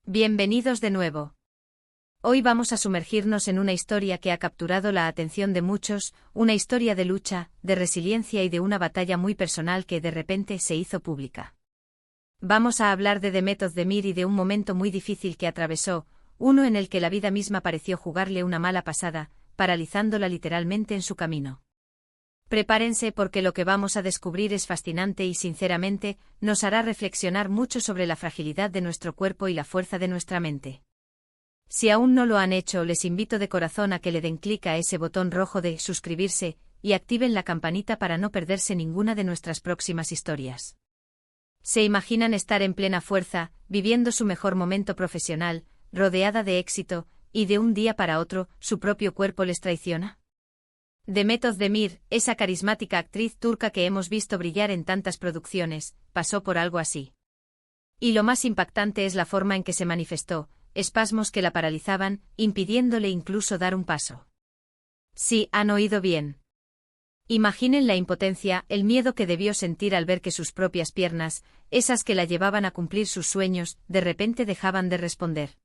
Bienvenidos de nuevo. Hoy vamos a sumergirnos en una historia que ha capturado la atención de muchos, una historia de lucha, de resiliencia y de una batalla muy personal que de repente se hizo pública. Vamos a hablar de Demet Özdemir y de un momento muy difícil que atravesó, uno en el que la vida misma pareció jugarle una mala pasada, paralizándola literalmente en su camino. Prepárense porque lo que vamos a descubrir es fascinante y sinceramente, nos hará reflexionar mucho sobre la fragilidad de nuestro cuerpo y la fuerza de nuestra mente. Si aún no lo han hecho, les invito de corazón a que le den clic a ese botón rojo de suscribirse y activen la campanita para no perderse ninguna de nuestras próximas historias. ¿Se imaginan estar en plena fuerza, viviendo su mejor momento profesional, rodeada de éxito, y de un día para otro, su propio cuerpo les traiciona? Demet Özdemir, esa carismática actriz turca que hemos visto brillar en tantas producciones, pasó por algo así. Y lo más impactante es la forma en que se manifestó, espasmos que la paralizaban, impidiéndole incluso dar un paso. Sí, han oído bien. Imaginen la impotencia, el miedo que debió sentir al ver que sus propias piernas, esas que la llevaban a cumplir sus sueños, de repente dejaban de responder.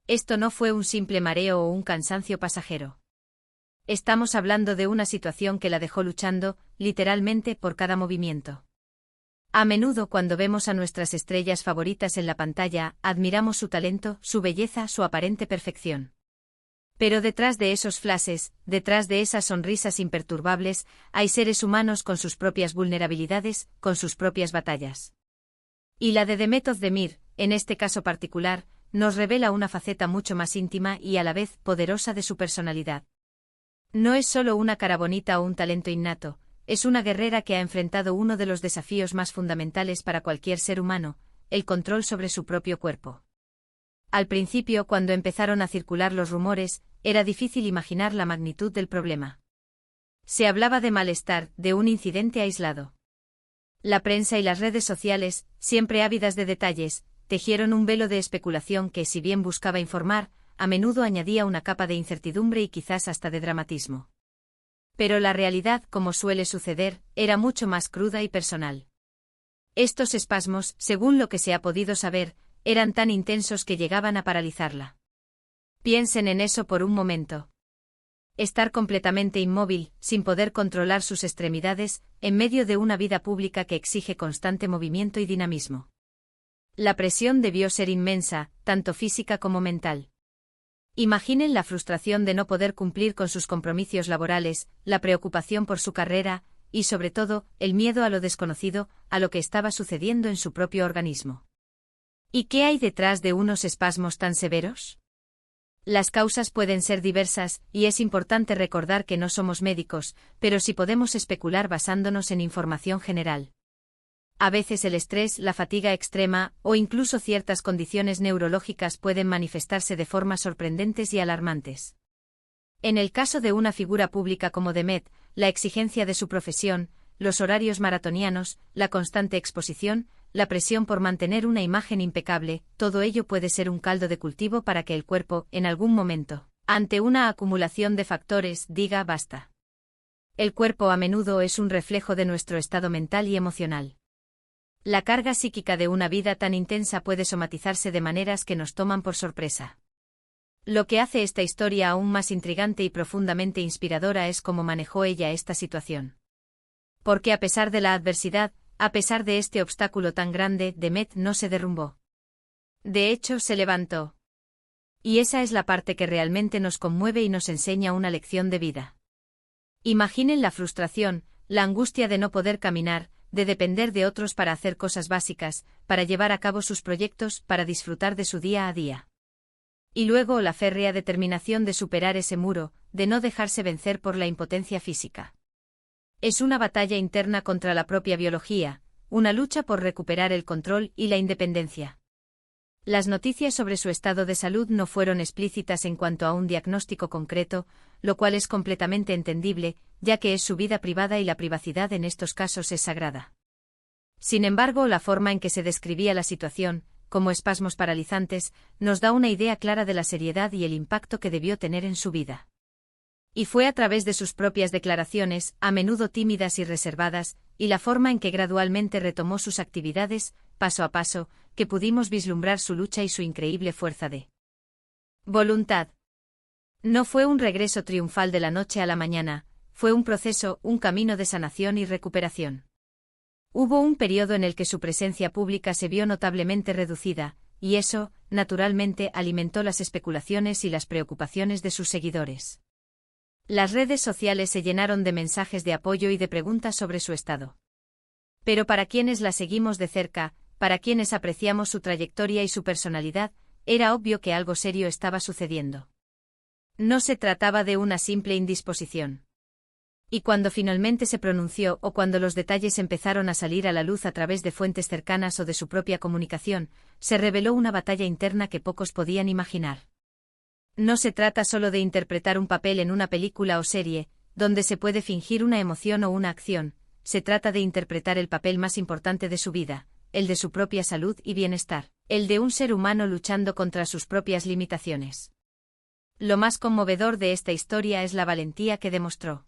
Esto no fue un simple mareo o un cansancio pasajero. Estamos hablando de una situación que la dejó luchando, literalmente, por cada movimiento. A menudo cuando vemos a nuestras estrellas favoritas en la pantalla, admiramos su talento, su belleza, su aparente perfección. Pero detrás de esos flashes, detrás de esas sonrisas imperturbables, hay seres humanos con sus propias vulnerabilidades, con sus propias batallas. Y la de Demet Özdemir, en este caso particular, nos revela una faceta mucho más íntima y a la vez poderosa de su personalidad. No es solo una cara bonita o un talento innato, es una guerrera que ha enfrentado uno de los desafíos más fundamentales para cualquier ser humano, el control sobre su propio cuerpo. Al principio, cuando empezaron a circular los rumores, era difícil imaginar la magnitud del problema. Se hablaba de malestar, de un incidente aislado. La prensa y las redes sociales, siempre ávidas de detalles, tejieron un velo de especulación que, si bien buscaba informar, a menudo añadía una capa de incertidumbre y quizás hasta de dramatismo. Pero la realidad, como suele suceder, era mucho más cruda y personal. Estos espasmos, según lo que se ha podido saber, eran tan intensos que llegaban a paralizarla. Piensen en eso por un momento. Estar completamente inmóvil, sin poder controlar sus extremidades, en medio de una vida pública que exige constante movimiento y dinamismo. La presión debió ser inmensa, tanto física como mental. Imaginen la frustración de no poder cumplir con sus compromisos laborales, la preocupación por su carrera, y sobre todo, el miedo a lo desconocido, a lo que estaba sucediendo en su propio organismo. ¿Y qué hay detrás de unos espasmos tan severos? Las causas pueden ser diversas, y es importante recordar que no somos médicos, pero sí podemos especular basándonos en información general. A veces el estrés, la fatiga extrema, o incluso ciertas condiciones neurológicas pueden manifestarse de formas sorprendentes y alarmantes. En el caso de una figura pública como Demet, la exigencia de su profesión, los horarios maratonianos, la constante exposición, la presión por mantener una imagen impecable, todo ello puede ser un caldo de cultivo para que el cuerpo, en algún momento, ante una acumulación de factores, diga basta. El cuerpo a menudo es un reflejo de nuestro estado mental y emocional. La carga psíquica de una vida tan intensa puede somatizarse de maneras que nos toman por sorpresa. Lo que hace esta historia aún más intrigante y profundamente inspiradora es cómo manejó ella esta situación. Porque a pesar de la adversidad, a pesar de este obstáculo tan grande, Demet no se derrumbó. De hecho, se levantó. Y esa es la parte que realmente nos conmueve y nos enseña una lección de vida. Imaginen la frustración, la angustia de no poder caminar, de depender de otros para hacer cosas básicas, para llevar a cabo sus proyectos, para disfrutar de su día a día. Y luego la férrea determinación de superar ese muro, de no dejarse vencer por la impotencia física. Es una batalla interna contra la propia biología, una lucha por recuperar el control y la independencia. Las noticias sobre su estado de salud no fueron explícitas en cuanto a un diagnóstico concreto, lo cual es completamente entendible, ya que es su vida privada y la privacidad en estos casos es sagrada. Sin embargo, la forma en que se describía la situación, como espasmos paralizantes, nos da una idea clara de la seriedad y el impacto que debió tener en su vida. Y fue a través de sus propias declaraciones, a menudo tímidas y reservadas, y la forma en que gradualmente retomó sus actividades, paso a paso, que pudimos vislumbrar su lucha y su increíble fuerza de voluntad. No fue un regreso triunfal de la noche a la mañana, fue un proceso, un camino de sanación y recuperación. Hubo un periodo en el que su presencia pública se vio notablemente reducida, y eso, naturalmente, alimentó las especulaciones y las preocupaciones de sus seguidores. Las redes sociales se llenaron de mensajes de apoyo y de preguntas sobre su estado. Pero para quienes la seguimos de cerca, para quienes apreciamos su trayectoria y su personalidad, era obvio que algo serio estaba sucediendo. No se trataba de una simple indisposición. Y cuando finalmente se pronunció o cuando los detalles empezaron a salir a la luz a través de fuentes cercanas o de su propia comunicación, se reveló una batalla interna que pocos podían imaginar. No se trata solo de interpretar un papel en una película o serie, donde se puede fingir una emoción o una acción, se trata de interpretar el papel más importante de su vida, el de su propia salud y bienestar, el de un ser humano luchando contra sus propias limitaciones. Lo más conmovedor de esta historia es la valentía que demostró.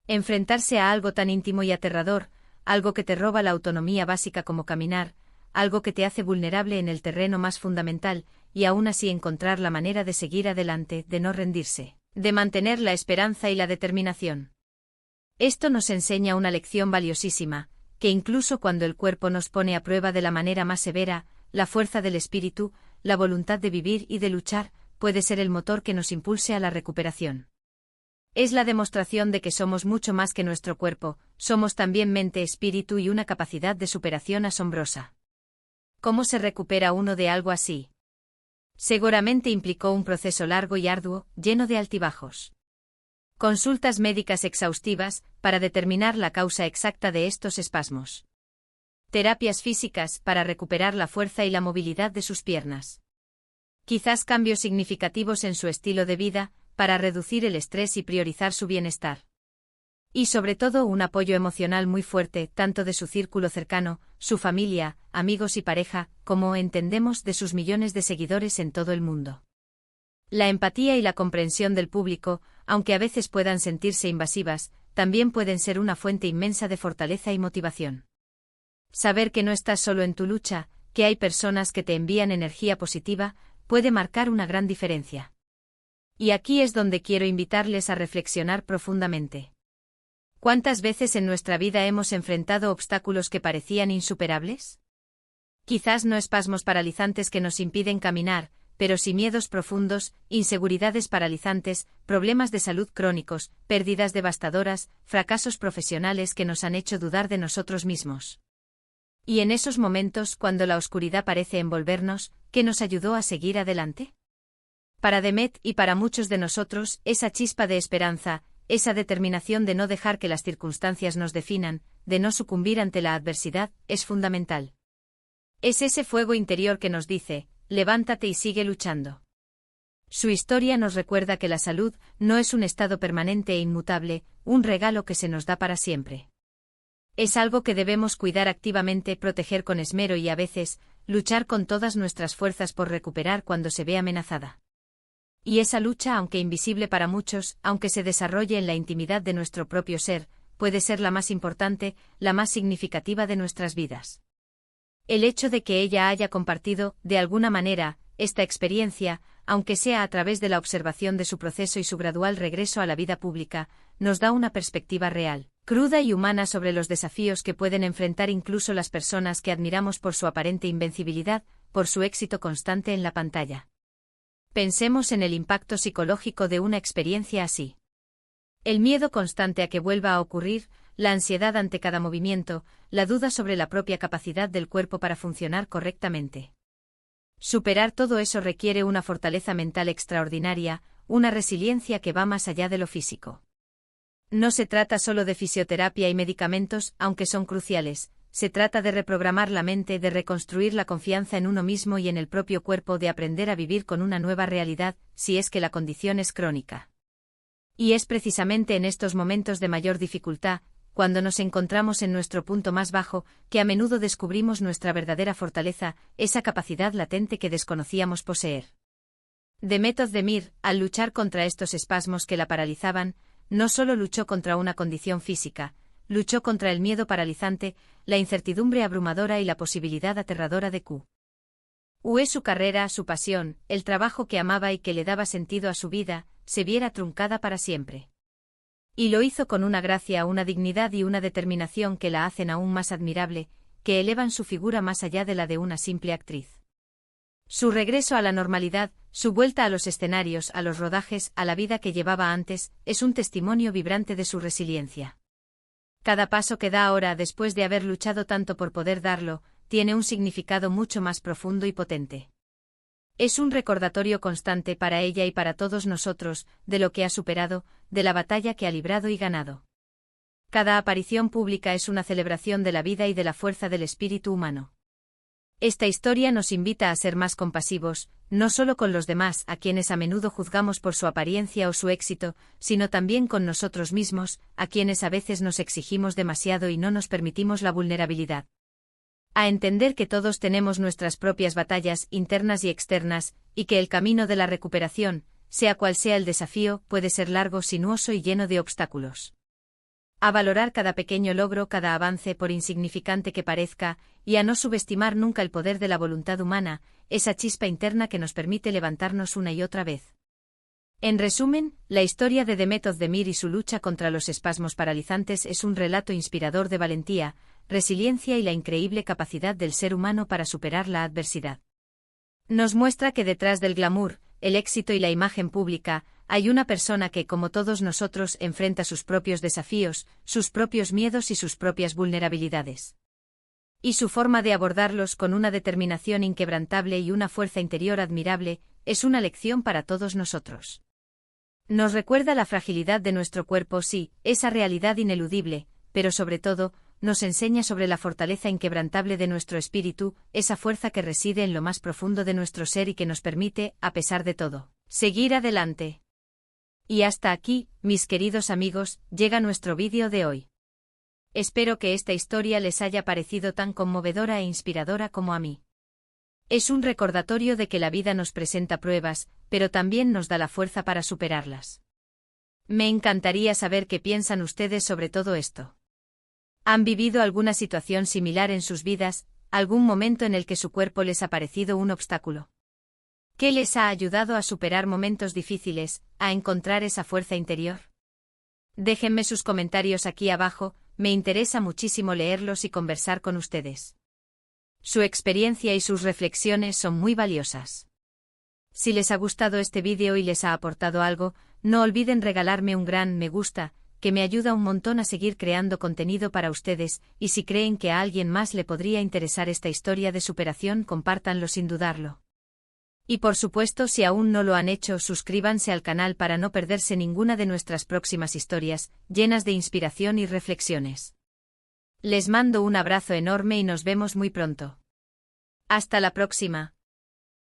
Enfrentarse a algo tan íntimo y aterrador, algo que te roba la autonomía básica como caminar, algo que te hace vulnerable en el terreno más fundamental, y aún así encontrar la manera de seguir adelante, de no rendirse, de mantener la esperanza y la determinación. Esto nos enseña una lección valiosísima, que incluso cuando el cuerpo nos pone a prueba de la manera más severa, la fuerza del espíritu, la voluntad de vivir y de luchar, puede ser el motor que nos impulse a la recuperación. Es la demostración de que somos mucho más que nuestro cuerpo, somos también mente, espíritu y una capacidad de superación asombrosa. ¿Cómo se recupera uno de algo así? Seguramente implicó un proceso largo y arduo, lleno de altibajos. Consultas médicas exhaustivas, para determinar la causa exacta de estos espasmos. Terapias físicas, para recuperar la fuerza y la movilidad de sus piernas. Quizás cambios significativos en su estilo de vida, para reducir el estrés y priorizar su bienestar. Y sobre todo un apoyo emocional muy fuerte, tanto de su círculo cercano, su familia, amigos y pareja, como entendemos de sus millones de seguidores en todo el mundo. La empatía y la comprensión del público, aunque a veces puedan sentirse invasivas, también pueden ser una fuente inmensa de fortaleza y motivación. Saber que no estás solo en tu lucha, que hay personas que te envían energía positiva, puede marcar una gran diferencia. Y aquí es donde quiero invitarles a reflexionar profundamente. ¿Cuántas veces en nuestra vida hemos enfrentado obstáculos que parecían insuperables? Quizás no espasmos paralizantes que nos impiden caminar, pero sí miedos profundos, inseguridades paralizantes, problemas de salud crónicos, pérdidas devastadoras, fracasos profesionales que nos han hecho dudar de nosotros mismos. Y en esos momentos, cuando la oscuridad parece envolvernos, ¿qué nos ayudó a seguir adelante? Para Demet y para muchos de nosotros, esa chispa de esperanza, esa determinación de no dejar que las circunstancias nos definan, de no sucumbir ante la adversidad, es fundamental. Es ese fuego interior que nos dice, levántate y sigue luchando. Su historia nos recuerda que la salud no es un estado permanente e inmutable, un regalo que se nos da para siempre. Es algo que debemos cuidar activamente, proteger con esmero y a veces, luchar con todas nuestras fuerzas por recuperar cuando se ve amenazada. Y esa lucha, aunque invisible para muchos, aunque se desarrolle en la intimidad de nuestro propio ser, puede ser la más importante, la más significativa de nuestras vidas. El hecho de que ella haya compartido, de alguna manera, esta experiencia, aunque sea a través de la observación de su proceso y su gradual regreso a la vida pública, nos da una perspectiva real, cruda y humana sobre los desafíos que pueden enfrentar incluso las personas que admiramos por su aparente invencibilidad, por su éxito constante en la pantalla. Pensemos en el impacto psicológico de una experiencia así. El miedo constante a que vuelva a ocurrir, la ansiedad ante cada movimiento, la duda sobre la propia capacidad del cuerpo para funcionar correctamente. Superar todo eso requiere una fortaleza mental extraordinaria, una resiliencia que va más allá de lo físico. No se trata solo de fisioterapia y medicamentos, aunque son cruciales. Se trata de reprogramar la mente, de reconstruir la confianza en uno mismo y en el propio cuerpo, de aprender a vivir con una nueva realidad, si es que la condición es crónica. Y es precisamente en estos momentos de mayor dificultad, cuando nos encontramos en nuestro punto más bajo, que a menudo descubrimos nuestra verdadera fortaleza, esa capacidad latente que desconocíamos poseer. Demet Özdemir, al luchar contra estos espasmos que la paralizaban, no solo luchó contra una condición física, luchó contra el miedo paralizante, la incertidumbre abrumadora y la posibilidad aterradora de Su carrera, su pasión, el trabajo que amaba y que le daba sentido a su vida, se viera truncada para siempre. Y lo hizo con una gracia, una dignidad y una determinación que la hacen aún más admirable, que elevan su figura más allá de la de una simple actriz. Su regreso a la normalidad, su vuelta a los escenarios, a los rodajes, a la vida que llevaba antes, es un testimonio vibrante de su resiliencia. Cada paso que da ahora, después de haber luchado tanto por poder darlo, tiene un significado mucho más profundo y potente. Es un recordatorio constante para ella y para todos nosotros, de lo que ha superado, de la batalla que ha librado y ganado. Cada aparición pública es una celebración de la vida y de la fuerza del espíritu humano. Esta historia nos invita a ser más compasivos, no solo con los demás, a quienes a menudo juzgamos por su apariencia o su éxito, sino también con nosotros mismos, a quienes a veces nos exigimos demasiado y no nos permitimos la vulnerabilidad. A entender que todos tenemos nuestras propias batallas internas y externas, y que el camino de la recuperación, sea cual sea el desafío, puede ser largo, sinuoso y lleno de obstáculos. A valorar cada pequeño logro, cada avance, por insignificante que parezca, y a no subestimar nunca el poder de la voluntad humana, esa chispa interna que nos permite levantarnos una y otra vez. En resumen, la historia de Demet Özdemir y su lucha contra los espasmos paralizantes es un relato inspirador de valentía, resiliencia y la increíble capacidad del ser humano para superar la adversidad. Nos muestra que detrás del glamour, el éxito y la imagen pública, hay una persona que, como todos nosotros, enfrenta sus propios desafíos, sus propios miedos y sus propias vulnerabilidades. Y su forma de abordarlos con una determinación inquebrantable y una fuerza interior admirable, es una lección para todos nosotros. Nos recuerda la fragilidad de nuestro cuerpo, sí, esa realidad ineludible, pero sobre todo, nos enseña sobre la fortaleza inquebrantable de nuestro espíritu, esa fuerza que reside en lo más profundo de nuestro ser y que nos permite, a pesar de todo, seguir adelante. Y hasta aquí, mis queridos amigos, llega nuestro vídeo de hoy. Espero que esta historia les haya parecido tan conmovedora e inspiradora como a mí. Es un recordatorio de que la vida nos presenta pruebas, pero también nos da la fuerza para superarlas. Me encantaría saber qué piensan ustedes sobre todo esto. ¿Han vivido alguna situación similar en sus vidas, algún momento en el que su cuerpo les ha parecido un obstáculo? ¿Qué les ha ayudado a superar momentos difíciles, a encontrar esa fuerza interior? Déjenme sus comentarios aquí abajo, me interesa muchísimo leerlos y conversar con ustedes. Su experiencia y sus reflexiones son muy valiosas. Si les ha gustado este vídeo y les ha aportado algo, no olviden regalarme un gran me gusta, que me ayuda un montón a seguir creando contenido para ustedes, y si creen que a alguien más le podría interesar esta historia de superación, compártanlo sin dudarlo. Y por supuesto, si aún no lo han hecho, suscríbanse al canal para no perderse ninguna de nuestras próximas historias, llenas de inspiración y reflexiones. Les mando un abrazo enorme y nos vemos muy pronto. Hasta la próxima.